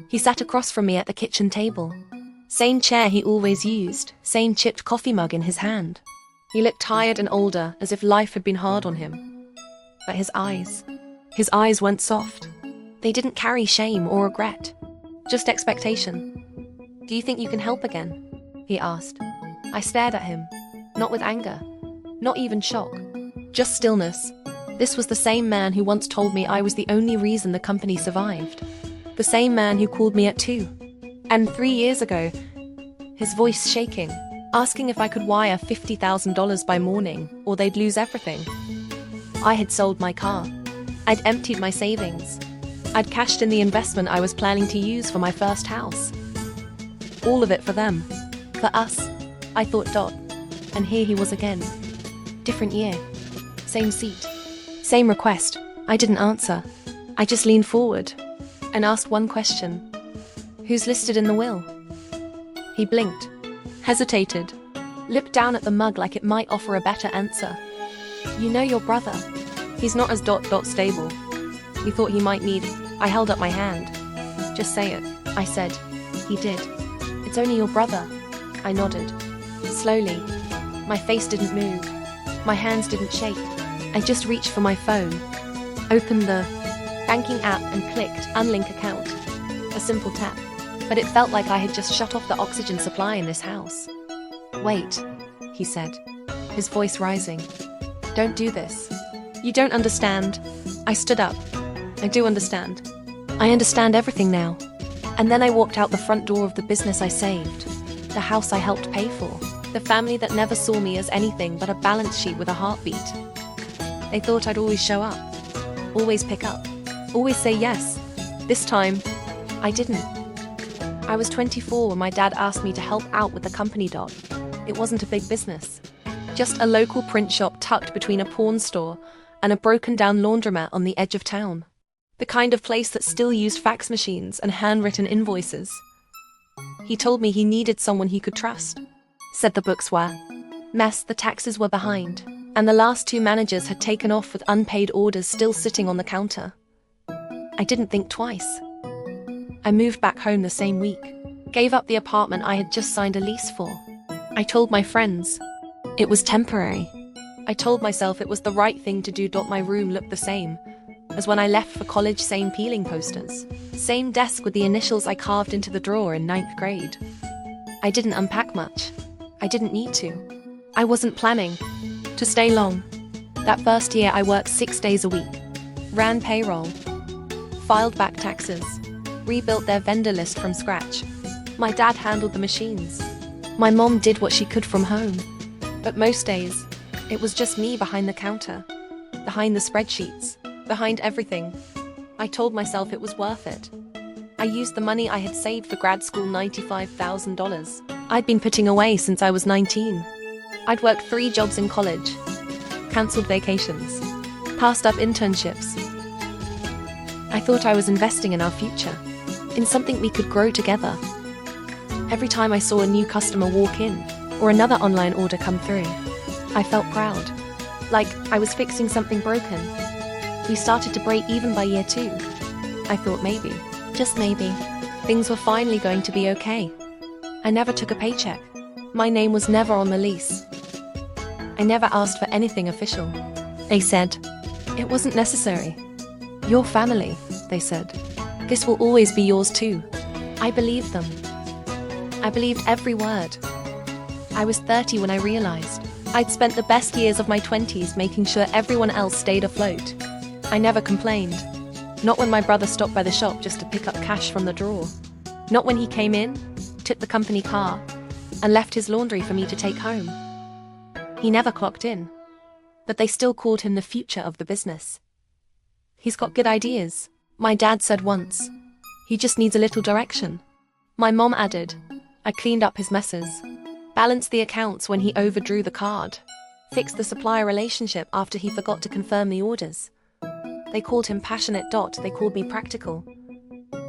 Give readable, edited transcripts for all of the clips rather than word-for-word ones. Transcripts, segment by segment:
He sat across from me at the kitchen table. Same chair he always used, same chipped coffee mug in his hand. He looked tired and older, as if life had been hard on him. But his eyes weren't soft. They didn't carry shame or regret, just expectation. "Do you think you can help again?" he asked. I stared at him, not with anger, not even shock, just stillness. This was the same man who once told me I was the only reason the company survived. The same man who called me at 2. And 3 years ago, his voice shaking, asking if I could wire $50,000 by morning or they'd lose everything. I had sold my car. I'd emptied my savings. I'd cashed in the investment I was planning to use for my first house. All of it for them. For us. I thought. And here he was again. Different year. Same seat. Same request. I didn't answer. I just leaned forward and asked one question. "Who's listed in the will?" He blinked, hesitated, looked down at the mug like it might offer a better answer. "You know your brother. He's not as stable. We thought he might need..." I held up my hand. "Just say it," I said. He did. "It's only your brother." I nodded. Slowly. My face didn't move. My hands didn't shake. I just reached for my phone, opened the banking app and clicked unlink account. A simple tap. But it felt like I had just shut off the oxygen supply in this house. "Wait," he said, his voice rising. "Don't do this. You don't understand." I stood up. "I do understand. I understand everything now." And then I walked out the front door of the business I saved, the house I helped pay for, the family that never saw me as anything but a balance sheet with a heartbeat. They thought I'd always show up, always pick up, always say yes. This time, I didn't. I was 24 when my dad asked me to help out with the company. It wasn't a big business, just a local print shop tucked between a pawn store and a broken-down laundromat on the edge of town. The kind of place that still used fax machines and handwritten invoices. He told me he needed someone he could trust. Said the books were mess, the taxes were behind, and the last 2 managers had taken off with unpaid orders still sitting on the counter. I didn't think twice. I moved back home the same week, gave up the apartment I had just signed a lease for. I told my friends it was temporary. I told myself it was the right thing to do. My room looked the same as when I left for college, same peeling posters, same desk with the initials I carved into the drawer in 9th grade. I didn't unpack much. I didn't need to. I wasn't planning to stay long. That first year I worked 6 days a week, ran payroll, filed back taxes, rebuilt their vendor list from scratch. My dad handled the machines. My mom did what she could from home. But most days, it was just me behind the counter, behind the spreadsheets, behind everything. I told myself it was worth it. I used the money I had saved for grad school, $95,000. I'd been putting away since I was 19. I'd worked 3 jobs in college, cancelled vacations, passed up internships. I thought I was investing in our future, in something we could grow together. Every time I saw a new customer walk in, or another online order come through, I felt proud, like I was fixing something broken. We started to break even by year 2. I thought maybe, just maybe, things were finally going to be okay. I never took a paycheck. My name was never on the lease. I never asked for anything official. They said, it wasn't necessary. Your family, they said. This will always be yours too. I believed them. I believed every word. I was 30 when I realized I'd spent the best years of my 20s making sure everyone else stayed afloat. I never complained. Not when my brother stopped by the shop just to pick up cash from the drawer. Not when he came in, took the company car, and left his laundry for me to take home. He never clocked in. But they still called him the future of the business. He's got good ideas, my dad said once. He just needs a little direction. My mom added. I cleaned up his messes, balanced the accounts when he overdrew the card, fixed the supplier relationship after he forgot to confirm the orders. They called him passionate. They called me practical.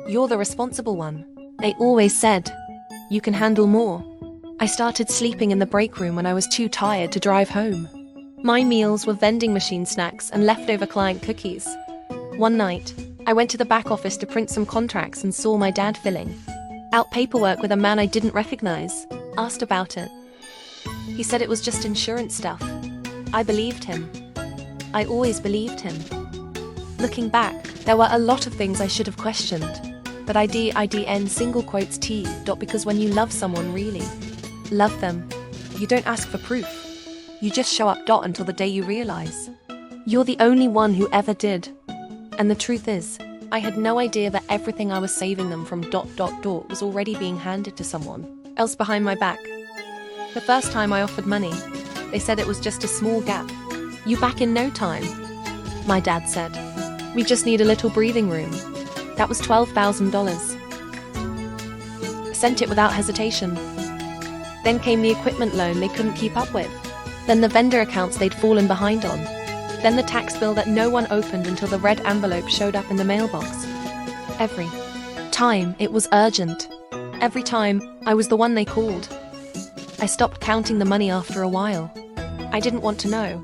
You're the responsible one, they always said. You can handle more. I started sleeping in the break room when I was too tired to drive home. My meals were vending machine snacks and leftover client cookies. One night, I went to the back office to print some contracts and saw my dad filling out paperwork with a man I didn't recognize. Asked about it. He said it was just insurance stuff. I believed him. I always believed him. Looking back, there were a lot of things I should have questioned. But IDN single quotes T. Because when you love someone really, love them, you don't ask for proof. You just show up until the day you realize you're the only one who ever did. And the truth is, I had no idea that everything I was saving them from was already being handed to someone else behind my back. The first time I offered money, they said it was just a small gap. You back in no time, my dad said. We just need a little breathing room. That was $12,000. Sent it without hesitation. Then came the equipment loan they couldn't keep up with. Then the vendor accounts they'd fallen behind on. Then the tax bill that no one opened until the red envelope showed up in the mailbox. Every time it was urgent. Every time I was the one they called. I stopped counting the money after a while. I didn't want to know.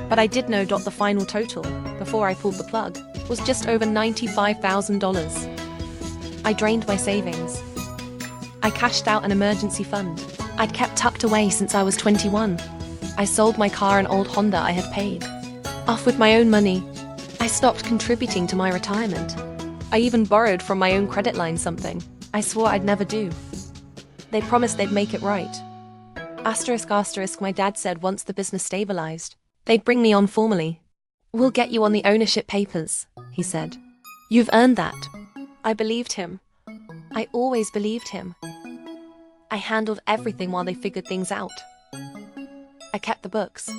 But I did know. The final total, before I pulled the plug, was just over $95,000. I drained my savings. I cashed out an emergency fund I'd kept tucked away since I was 21. I sold my car, an old Honda I had paid off with my own money. I stopped contributing to my retirement. I even borrowed from my own credit line something I swore I'd never do. They promised they'd make it right. Asterisk, my dad said once the business stabilized, they'd bring me on formally. We'll get you on the ownership papers, he said. You've earned that. I believed him. I always believed him. I handled everything while they figured things out. I kept the books,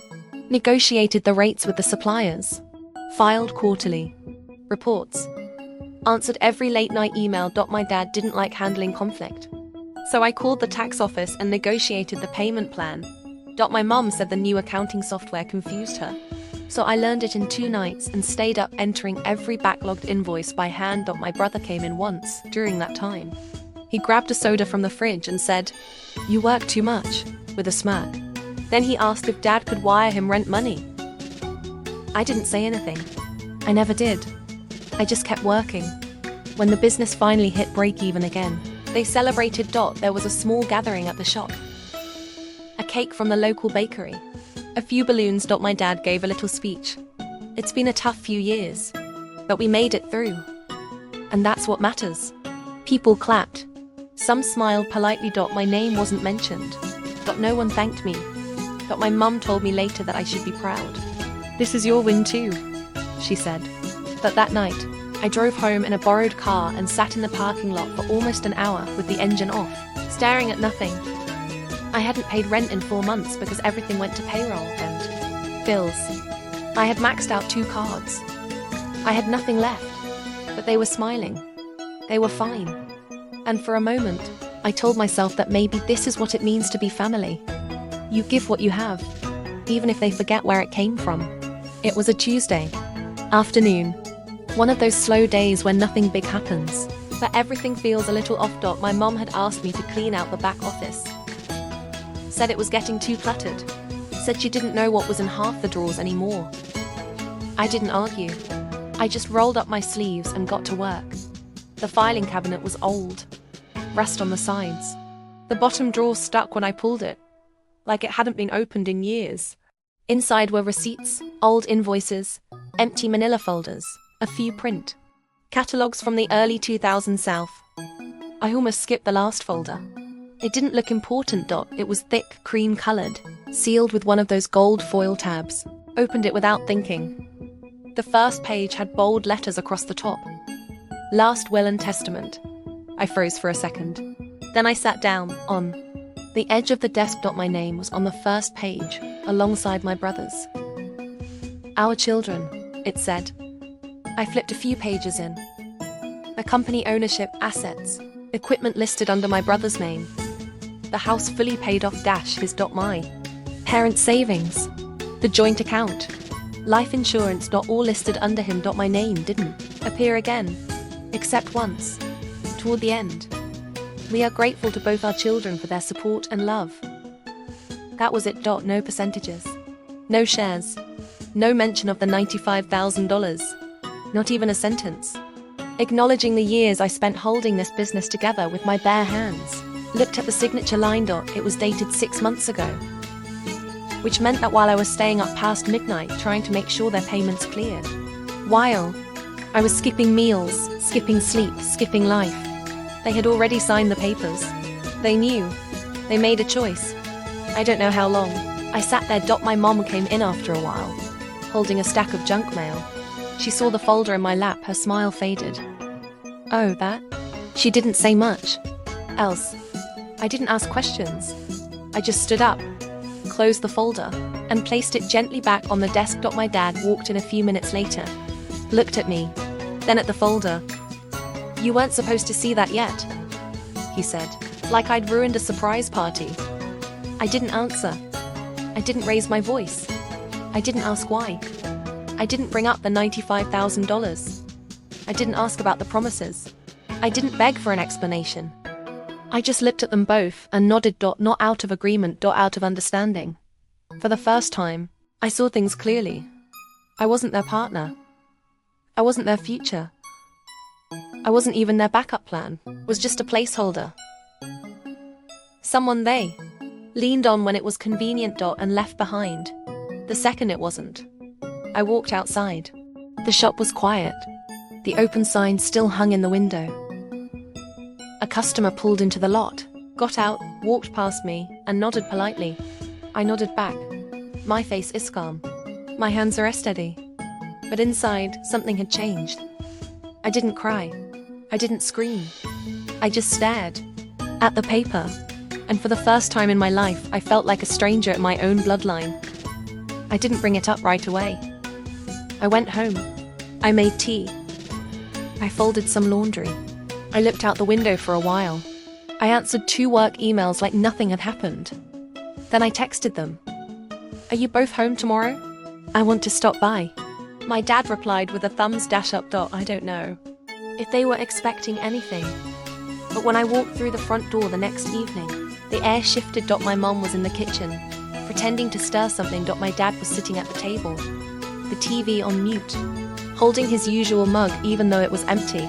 negotiated the rates with the suppliers, filed quarterly reports, answered every late-night email. My dad didn't like handling conflict, so I called the tax office and negotiated the payment plan. My mum said the new accounting software confused her, so I learned it in 2 nights and stayed up entering every backlogged invoice by hand. My brother came in once during that time. He grabbed a soda from the fridge and said, "You work too much," with a smirk. Then he asked if Dad could wire him rent money. I didn't say anything. I never did. I just kept working. When the business finally hit break-even again, they celebrated. There was a small gathering at the shop. A cake from the local bakery. A few balloons. My dad gave a little speech. It's been a tough few years, but we made it through. And that's what matters. People clapped. Some smiled politely. My name wasn't mentioned. No one thanked me. My mum told me later that I should be proud. This is your win too, she said. But that night, I drove home in a borrowed car and sat in the parking lot for almost an hour with the engine off, staring at nothing. I hadn't paid rent in 4 months because everything went to payroll and bills. I had maxed out 2 cards. I had nothing left, but they were smiling. They were fine. And for a moment, I told myself that maybe this is what it means to be family. You give what you have, even if they forget where it came from. It was a Tuesday afternoon, one of those slow days when nothing big happens, but everything feels a little off. My mom had asked me to clean out the back office. Said it was getting too cluttered. Said she didn't know what was in half the drawers anymore. I didn't argue. I just rolled up my sleeves and got to work. The filing cabinet was old, rust on the sides. The bottom drawer stuck when I pulled it, like it hadn't been opened in years. Inside were receipts, old invoices, empty manila folders, a few print catalogs from the early 2000s South. I almost skipped the last folder. It didn't look important. It was thick, cream-colored, sealed with one of those gold foil tabs. Opened it without thinking. The first page had bold letters across the top. Last will and testament. I froze for a second. Then I sat down, on the edge of the desk. My name was on the first page, alongside my brother's. Our children, it said. I flipped a few pages in. The company ownership, assets, equipment listed under my brother's name. The house fully paid off. His. My parents' savings. The joint account. Life insurance. All listed under him. My name didn't appear again, except once, toward the end. We are grateful to both our children for their support and love. That was it. No percentages. No shares. No mention of the $95,000. Not even a sentence. acknowledging the years I spent holding this business together with my bare hands. Looked at the signature line. It was dated 6 months ago, which meant that while I was staying up past midnight trying to make sure their payments cleared, while I was skipping meals, skipping sleep, skipping life, they had already signed the papers. They knew. They made a choice. I don't know how long. I sat there. My mom came in after a while, holding a stack of junk mail. She saw the folder in my lap. Her smile faded. Oh, that? She didn't say much else. I didn't ask questions. I just stood up, closed the folder, and placed it gently back on the desk. My dad walked in a few minutes later, looked at me, then at the folder. You weren't supposed to see that yet, he said, like I'd ruined a surprise party. I didn't answer. I didn't raise my voice. I didn't ask why. I didn't bring up the $95,000. I didn't ask about the promises. I didn't beg for an explanation. I just looked at them both and nodded. Not out of agreement, out of understanding. For the first time, I saw things clearly. I wasn't their partner. I wasn't their future. I wasn't even their backup plan. Was just a placeholder. Someone they leaned on when it was convenient. And left behind the second it wasn't. I walked outside. The shop was quiet. The open sign still hung in the window. A customer pulled into the lot, got out, walked past me, and nodded politely. I nodded back. My face is calm. My hands are steady. But inside, something had changed. I didn't cry. I didn't scream. I just stared at the paper. And for the first time in my life, I felt like a stranger at my own bloodline. I didn't bring it up right away. I went home. I made tea. I folded some laundry. I looked out the window for a while. I answered 2 work emails like nothing had happened. Then I texted them. Are you both home tomorrow? I want to stop by. My dad replied with a thumbs up. I don't know if they were expecting anything. But when I walked through the front door the next evening, the air shifted. My mom was in the kitchen, pretending to stir something. My dad was sitting at the table, the TV on mute, holding his usual mug even though it was empty.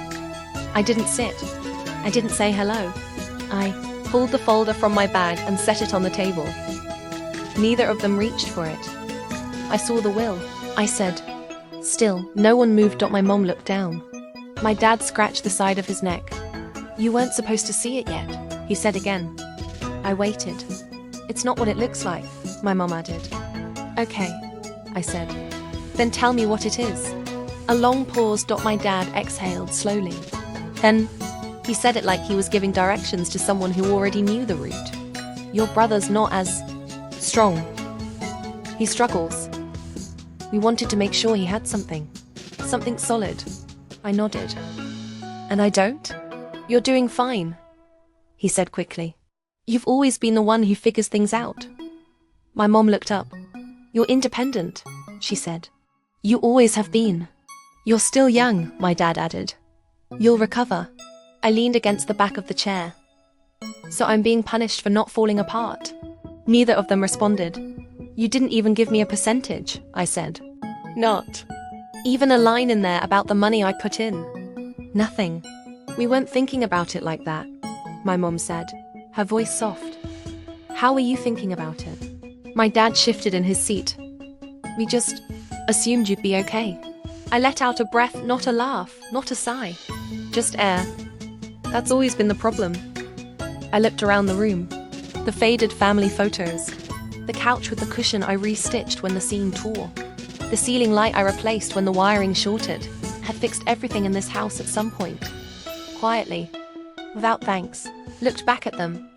I didn't sit. I didn't say hello. I pulled the folder from my bag and set it on the table. Neither of them reached for it. I saw the will. I said. Still, no one moved. My mom looked down. My dad scratched the side of his neck. You weren't supposed to see it yet, he said again. I waited. It's not what it looks like, my mom added. Okay, I said. Then tell me what it is. A long pause. My dad exhaled slowly. Then, he said it like he was giving directions to someone who already knew the route. Your brother's not as strong. He struggles. We wanted to make sure he had something solid. I nodded. And I don't? You're doing fine, he said quickly. You've always been the one who figures things out. My mom looked up. You're independent, she said. You always have been. You're still young, my dad added. You'll recover. I leaned against the back of the chair. So I'm being punished for not falling apart? Neither of them responded. You didn't even give me a percentage, I said. Not even a line in there about the money I put in. Nothing. We weren't thinking about it like that, my mom said, her voice soft. How were you thinking about it? My dad shifted in his seat. We just assumed you'd be okay. I let out a breath, not a laugh, not a sigh. Just air. That's always been the problem. I looked around the room. The faded family photos. The couch with the cushion I restitched when the scene tore. The ceiling light I replaced when the wiring shorted. Had fixed everything in this house at some point. Quietly, without thanks, looked back at them.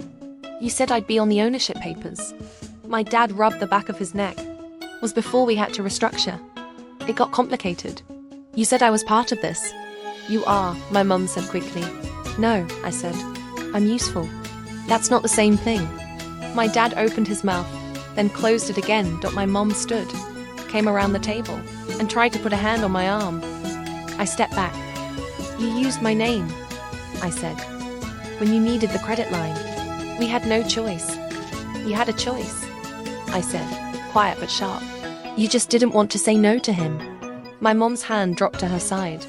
You said I'd be on the ownership papers. My dad rubbed the back of his neck. Was before we had to restructure. It got complicated. You said I was part of this. You are, my mum said quickly. No, I said. I'm useful. That's not the same thing. My dad opened his mouth, then closed it again. My mom stood, came around the table, and tried to put a hand on my arm. I stepped back. You used my name, I said, when you needed the credit line. We had no choice. You had a choice, I said, quiet but sharp. You just didn't want to say no to him. My mom's hand dropped to her side.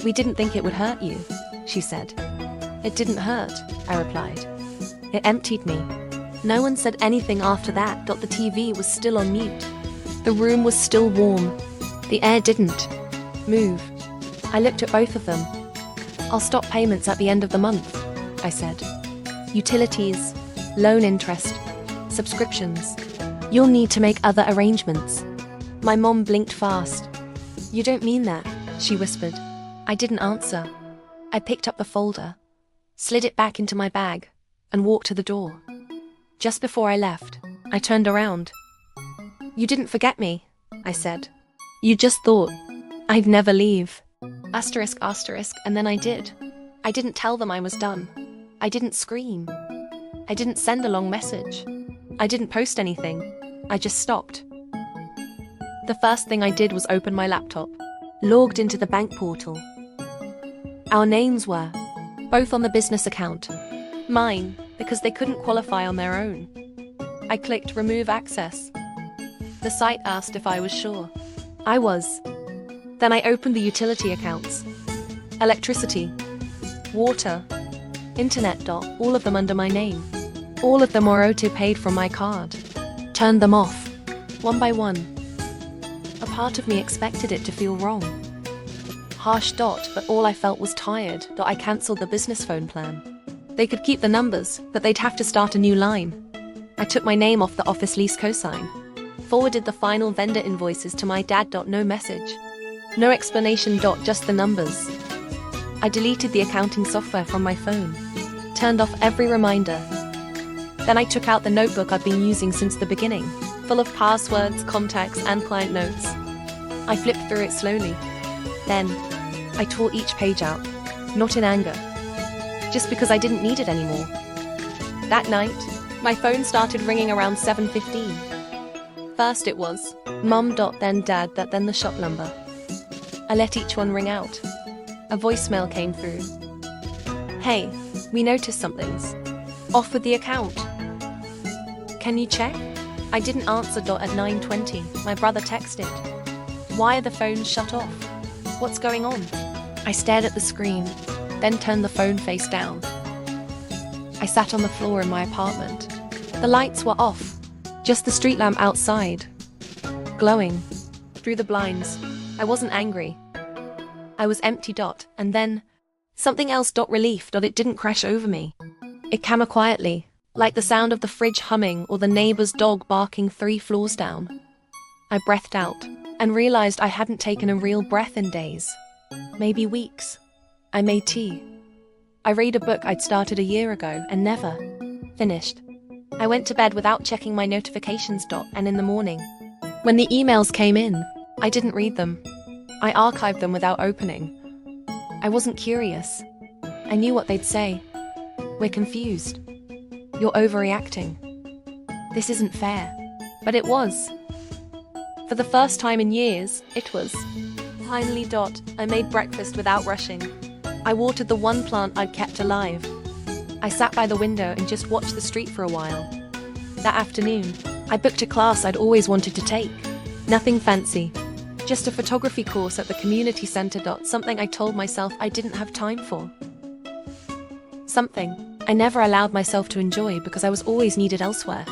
We didn't think it would hurt you, she said. It didn't hurt, I replied. It emptied me. No one said anything after that. The TV was still on mute. The room was still warm. The air didn't move. I looked at both of them. I'll stop payments at the end of the month, I said. Utilities, loan interest, subscriptions. You'll need to make other arrangements. My mom blinked fast. You don't mean that, she whispered. I didn't answer. I picked up the folder, slid it back into my bag, and walked to the door. Just before I left, I turned around. You didn't forget me, I said. You just thought I'd never leave. Asterisk, asterisk, and then I did. I didn't tell them I was done. I didn't scream. I didn't send a long message. I didn't post anything. I just stopped. The first thing I did was open my laptop, logged into the bank portal. Our names were both on the business account. Mine, because they couldn't qualify on their own. I clicked remove access. The site asked if I was sure. I was. Then I opened the utility accounts. Electricity, water, internet. All of them under my name. All of them were auto-paid from my card. Turned them off, one by one. A part of me expected it to feel wrong. Harsh. But all I felt was tired. I cancelled the business phone plan. They could keep the numbers, but they'd have to start a new line. I took my name off the office lease cosign. Forwarded the final vendor invoices to my dad. No message. No explanation. Just the numbers. I deleted the accounting software from my phone. Turned off every reminder. Then I took out the notebook I'd been using since the beginning, full of passwords, contacts, and client notes. I flipped through it slowly. Then, I tore each page out, not in anger, just because I didn't need it anymore. That night, my phone started ringing around 7:15. First it was Mum. Then Dad. Then the shop number. I let each one ring out. A voicemail came through. Hey, we noticed something's off with the account. Can you check? I didn't answer. At 9:20, my brother texted. Why are the phones shut off? What's going on? I stared at the screen, then turned the phone face down. I sat on the floor in my apartment. The lights were off, just the street lamp outside, glowing through the blinds. I wasn't angry. I was empty. And then, something else. Relief. It didn't crash over me. It came quietly, like the sound of the fridge humming or the neighbor's dog barking 3 floors down. I breathed out and realized I hadn't taken a real breath in days, maybe weeks. I made tea. I read a book I'd started a year ago and never finished. I went to bed without checking my notifications. And in the morning, when the emails came in, I didn't read them. I archived them without opening. I wasn't curious. I knew what they'd say. We're confused. You're overreacting. This isn't fair. But it was. For the first time in years, it was. Finally. I made breakfast without rushing. I watered the one plant I'd kept alive. I sat by the window and just watched the street for a while. That afternoon, I booked a class I'd always wanted to take. Nothing fancy. Just a photography course at the community center. Something I told myself I didn't have time for. Something I never allowed myself to enjoy because I was always needed elsewhere.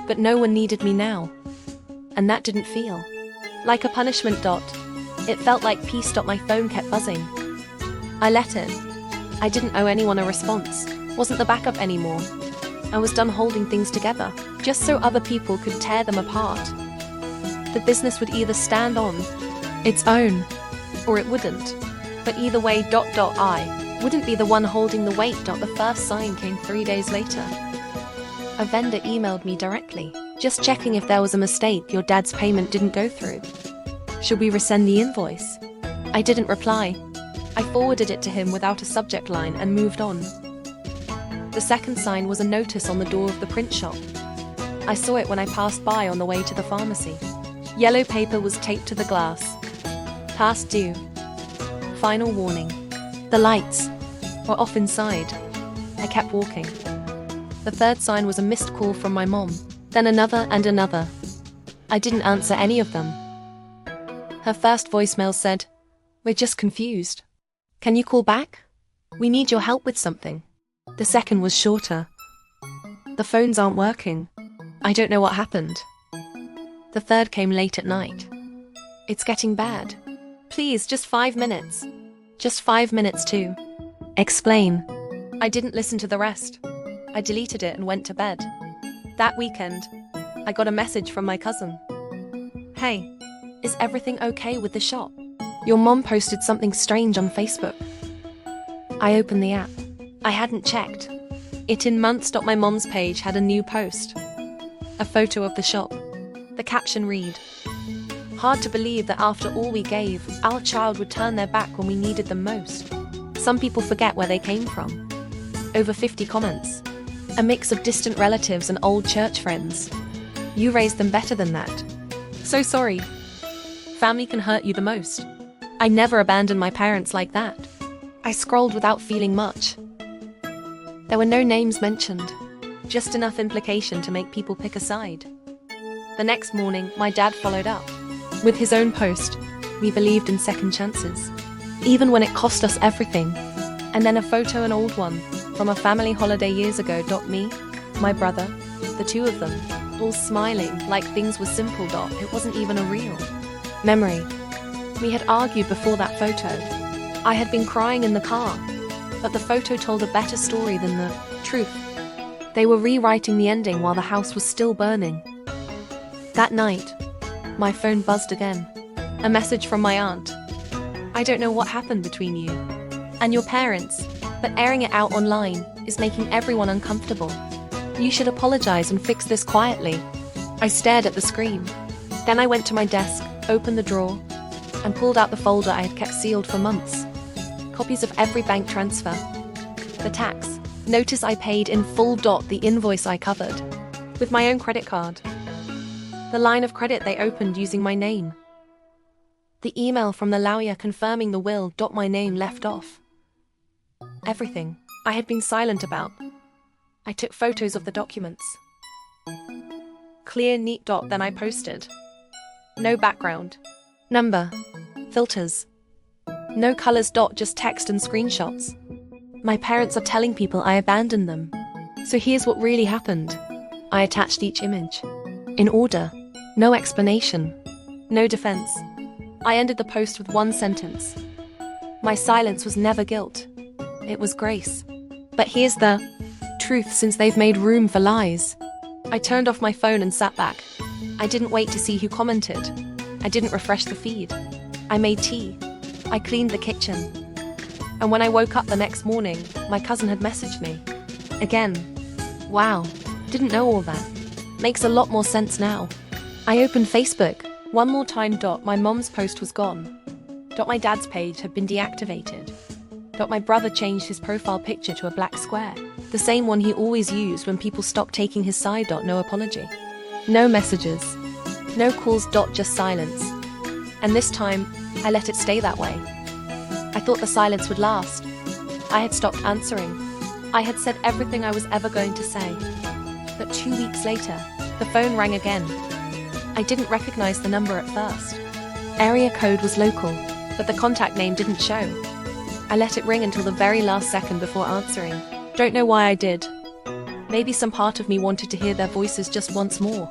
But no one needed me now. And that didn't feel like a punishment. It felt like peace. My phone kept buzzing. I let it. I didn't owe anyone a response. Wasn't the backup anymore. I was done holding things together, just so other people could tear them apart. The business would either stand on its own, or it wouldn't. But either way. I wouldn't be the one holding the weight. The first sign came 3 days later. A vendor emailed me directly, just checking if there was a mistake. Your dad's payment didn't go through. Should we resend the invoice? I didn't reply. I forwarded it to him without a subject line and moved on. The second sign was a notice on the door of the print shop. I saw it when I passed by on the way to the pharmacy. Yellow paper was taped to the glass. Past due. Final warning. The lights were off inside. I kept walking. The third sign was a missed call from my mom, then another and another. I didn't answer any of them. Her first voicemail said, "We're just confused. Can you call back? We need your help with something. The second was shorter. The phones aren't working. I don't know what happened. The third came late at night. It's getting bad. Please, just 5 minutes. Just 5 minutes too. Explain. I didn't listen to the rest. I deleted it and went to bed. That weekend, I got a message from my cousin. Hey, is everything okay with the shop? Your mom posted something strange on Facebook. I opened the app. I hadn't checked. It in months. My mom's page had a new post. A photo of the shop. The caption read, "Hard to believe that after all we gave, our child would turn their back when we needed them most. Some people forget where they came from." Over 50 comments. A mix of distant relatives and old church friends. You raised them better than that. So sorry. Family can hurt you the most. I never abandoned my parents like that. I scrolled without feeling much. There were no names mentioned, just enough implication to make people pick a side. The next morning, my dad followed up. With his own post, we believed in second chances, even when it cost us everything. And then a photo, an old one, from a family holiday years ago. Me, my brother, the two of them, all smiling like things were simple. It wasn't even a real memory. We had argued before that photo. I had been crying in the car, but the photo told a better story than the truth. They were rewriting the ending while the house was still burning. That night, my phone buzzed again. A message from my aunt. "I don't know what happened between you and your parents, but airing it out online is making everyone uncomfortable. You should apologize and fix this quietly." I stared at the screen. Then I went to my desk, opened the drawer, and pulled out the folder I had kept sealed for months. Copies of every bank transfer. The tax. Notice I paid in full. The invoice I covered. With my own credit card. The line of credit they opened using my name. The email from the lawyer confirming the will. My name left off. Everything I had been silent about. I took photos of the documents. Clear, neat. Then I posted. No background. Number. Filters. No colors. Just text and screenshots. My parents are telling people I abandoned them. So here's what really happened. I attached each image. In order. No explanation. No defense. I ended the post with one sentence. My silence was never guilt. It was grace. But here's the truth, since they've made room for lies. I turned off my phone and sat back. I didn't wait to see who commented. I didn't refresh the feed. I made tea. I cleaned the kitchen. And when I woke up the next morning, my cousin had messaged me. Again. Wow. Didn't know all that. Makes a lot more sense now. I opened Facebook. One more time. My mom's post was gone. My dad's page had been deactivated. My brother changed his profile picture to a black square. The same one he always used when people stopped taking his side. No apology. No messages. No calls. Just silence. And this time, I let it stay that way. I thought the silence would last. I had stopped answering. I had said everything I was ever going to say. But 2 weeks later, the phone rang again. I didn't recognize the number at first. Area code was local, but the contact name didn't show. I let it ring until the very last second before answering. Don't know why I did. Maybe some part of me wanted to hear their voices just once more.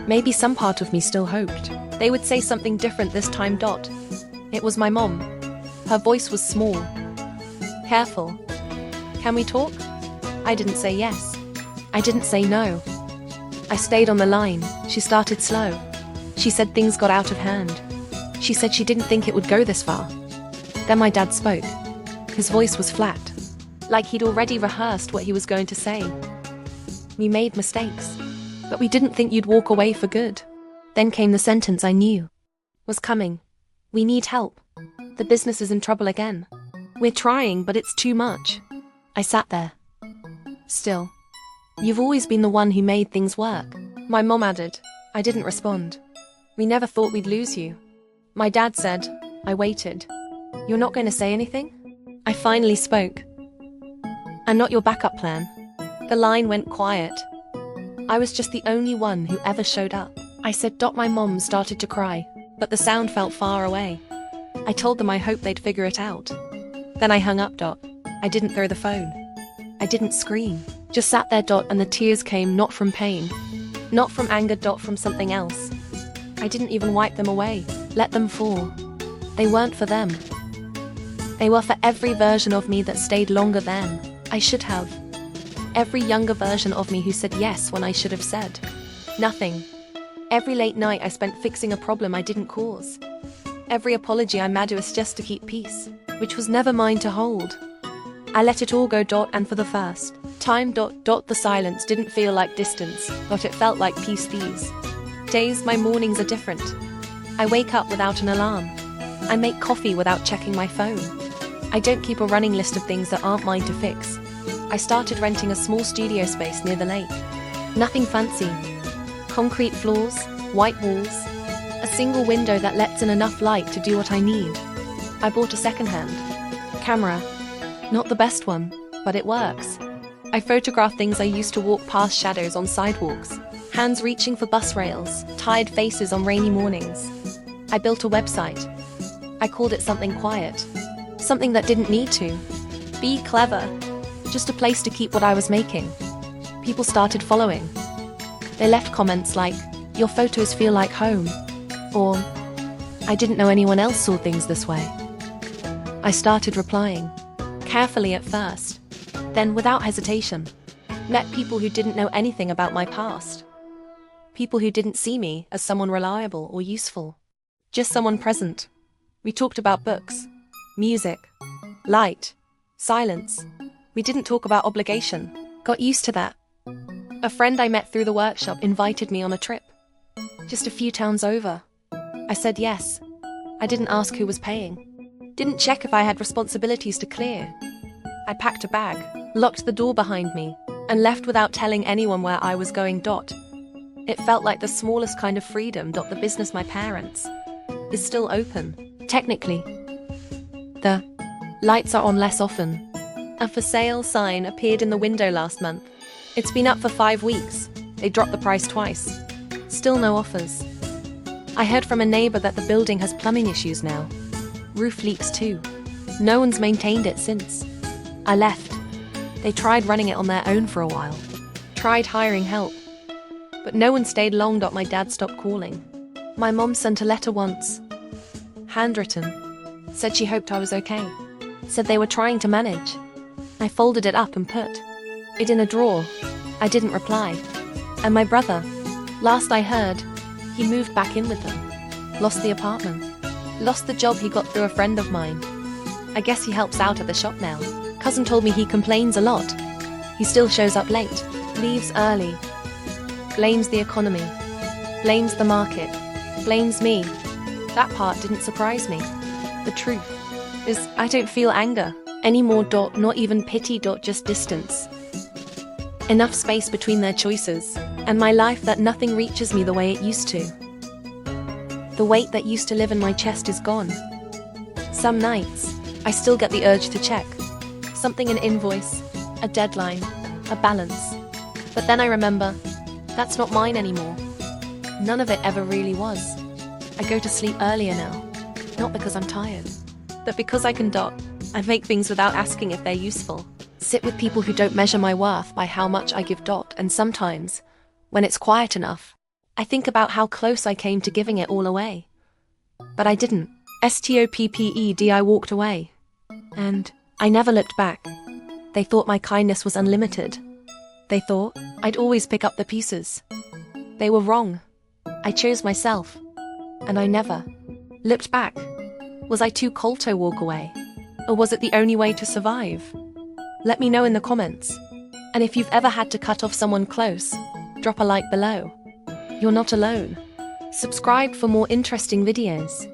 Maybe some part of me still hoped they would say something different this time. It was my mom. Her voice was small. Careful. Can we talk? I didn't say yes. I didn't say no. I stayed on the line. She started slow. She said things got out of hand. She said she didn't think it would go this far. Then my dad spoke. His voice was flat, like he'd already rehearsed what he was going to say. "We made mistakes, but we didn't think you'd walk away for good." Then came the sentence I knew was coming. "We need help. The business is in trouble again. We're trying, but it's too much." I sat there. Still. "You've always been the one who made things work," my mom added. I didn't respond. "We never thought we'd lose you." My dad said. I waited. "You're not going to say anything?" I finally spoke. "I'm not your backup plan." The line went quiet. I was just the only one who ever showed up. I said. My mom started to cry, but the sound felt far away. I told them I hoped they'd figure it out. Then I hung up. I didn't throw the phone. I didn't scream. Just sat there. And the tears came not from pain, not from anger. From something else. I didn't even wipe them away, let them fall. They weren't for them. They were for every version of me that stayed longer than I should have. Every younger version of me who said yes when I should have said nothing. Every late night I spent fixing a problem I didn't cause. Every apology I made us just to keep peace, which was never mine to hold. I let it all go. And for the first time. The silence didn't feel like distance, but it felt like peace. These days my mornings are different. I wake up without an alarm. I make coffee without checking my phone. I don't keep a running list of things that aren't mine to fix. I started renting a small studio space near the lake. Nothing fancy. Concrete floors, white walls, a single window that lets in enough light to do what I need. I bought a second-hand camera. Not the best one, but it works. I photograph things I used to walk past, shadows on sidewalks, hands reaching for bus rails, tired faces on rainy mornings. I built a website. I called it something quiet, something that didn't need to be clever, just a place to keep what I was making. People started following. They left comments like, "Your photos feel like home," or "I didn't know anyone else saw things this way." I started replying, carefully at first, then without hesitation. Met people who didn't know anything about my past. People who didn't see me as someone reliable or useful, just someone present. We talked about books, music, light, silence. We didn't talk about obligation. Got used to that. A friend I met through the workshop invited me on a trip, just a few towns over. I said yes. I didn't ask who was paying. Didn't check if I had responsibilities to clear. I packed a bag, locked the door behind me, and left without telling anyone where I was going. It felt like the smallest kind of freedom. The business my parents is still open, technically. The lights are on less often. A for sale sign appeared in the window last month. It's been up for 5 weeks. They dropped the price twice. Still no offers. I heard from a neighbor that the building has plumbing issues now. Roof leaks too. No one's maintained it since I left. They tried running it on their own for a while. Tried hiring help. But no one stayed long. My dad stopped calling. My mom sent a letter once. Handwritten. Said she hoped I was okay. Said they were trying to manage. I folded it up and put it in a drawer. I didn't reply. And my brother, last I heard, he moved back in with them. Lost the apartment. Lost the job he got through a friend of mine. I guess he helps out at the shop now. Cousin told me he complains a lot. He still shows up late. Leaves early. Blames the economy. Blames the market. Blames me. That part didn't surprise me. The truth is, I don't feel anger anymore. Not even pity. Just distance. Enough space between their choices and my life that nothing reaches me the way it used to. The weight that used to live in my chest is gone. Some nights, I still get the urge to check. Something, an invoice, a deadline, a balance. But then I remember, that's not mine anymore. None of it ever really was. I go to sleep earlier now, not because I'm tired, but because I can. I make things without asking if they're useful. Sit with people who don't measure my worth by how much I give. And sometimes, when it's quiet enough, I think about how close I came to giving it all away. But I didn't. Stopped. I walked away. And I never looked back. They thought my kindness was unlimited. They thought I'd always pick up the pieces. They were wrong. I chose myself. And I never looked back. Was I too cold to walk away? Or was it the only way to survive? Let me know in the comments. And if you've ever had to cut off someone close, drop a like below. You're not alone. Subscribe for more interesting videos.